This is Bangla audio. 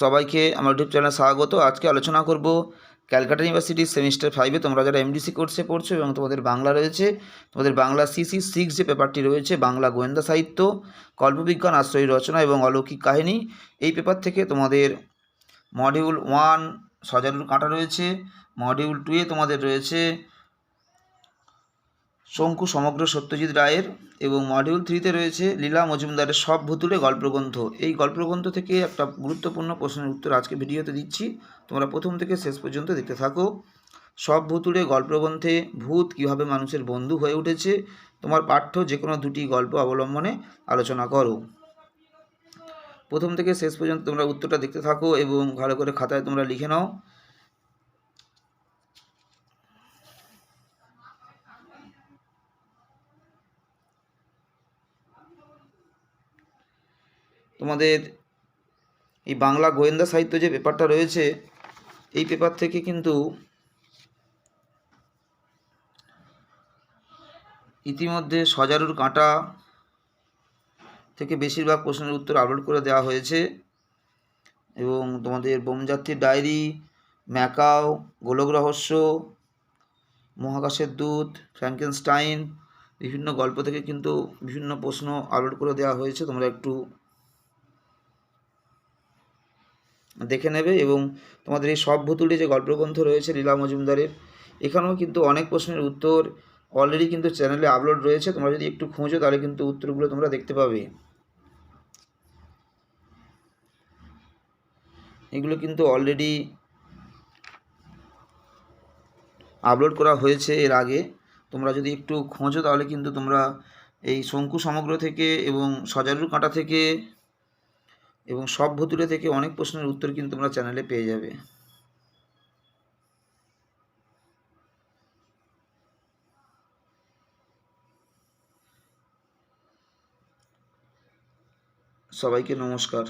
সবাইকে আমার ইউটিউব চ্যানেলে স্বাগত। আজকে আলোচনা করব ক্যালকাটা ইউনিভার্সিটির সেমিস্টার 5-এ তোমরা যারা এমডিসি কোর্সে পড়ছো এবং তোমাদের বাংলা রয়েছে, তোমাদের বাংলা সিসি 6 যে পেপারটি রয়েছে, বাংলা গোয়েন্দা সাহিত্য, কল্পবিজ্ঞান, আশ্রয়ী রচনা এবং অলৌকিক কাহিনী, এই পেপার থেকে তোমাদের মডিউল 1 সজারুর কাঁটা রয়েছে, মডিউল 2-এ তোমাদের রয়েছে শঙ্কু সমগ্র সত্যজিৎ রায়ের, এবং মডিউল 3-তে রয়েছে লীলা মজুমদারের সব ভুতুড়ে গল্পগ্রন্থ। এই গল্পগ্রন্থ থেকে একটা গুরুত্বপূর্ণ প্রশ্নের উত্তর আজকে ভিডিওতে দিচ্ছি, তোমরা প্রথম থেকে শেষ পর্যন্ত দেখতে থাকো। সব ভুতুড়ে গল্পগ্রন্থে ভূত কীভাবে মানুষের বন্ধু হয়ে উঠেছে, তোমার পাঠ্য যে কোনো দুটি গল্প অবলম্বনে আলোচনা করো। প্রথম থেকে শেষ পর্যন্ত তোমরা উত্তরটা দেখতে থাকো এবং ভালো করে খাতায় তোমরা লিখে নাও। তোমাদের এই বাংলা গোয়েন্দা সাহিত্য যে পেপারটা রয়েছে, এই পেপার থেকে কিন্তু ইতিমধ্যে সজারুর কাঁটা থেকে বেশিরভাগ প্রশ্নের উত্তর আপলোড করে দেওয়া হয়েছে, এবং তোমাদের বোমযাত্রীর ডায়েরি, ম্যাকাও, গোলক রহস্য, মহাকাশের দূত, ফ্র্যাঙ্কেনস্টাইন, বিভিন্ন গল্প থেকে কিন্তু বিভিন্ন প্রশ্ন আপলোড করে দেওয়া হয়েছে, তোমরা একটু দেখে নেবে। এবং তোমাদের এই সব ভুতুড়ে যে গল্পগ্রন্থ রয়েছে লীলা মজুমদারের, এখানেও কিন্তু অনেক প্রশ্নের উত্তর অলরেডি কিন্তু চ্যানেলে আপলোড রয়েছে, তোমরা যদি একটু খোঁজো তাহলে কিন্তু উত্তরগুলো তোমরা দেখতে পাবে। এগুলো কিন্তু অলরেডি আপলোড করা হয়েছে এর আগে, তোমরা যদি একটু খোঁজো তাহলে কিন্তু তোমরা এই শঙ্কু সমগ্র থেকে এবং সজারুর কাঁটা থেকে এবং সব ভুতুড়ে থেকে অনেক প্রশ্নের উত্তর কিন্তু তোমরা চ্যানেলে পেয়ে যাবে। সবাইকে নমস্কার।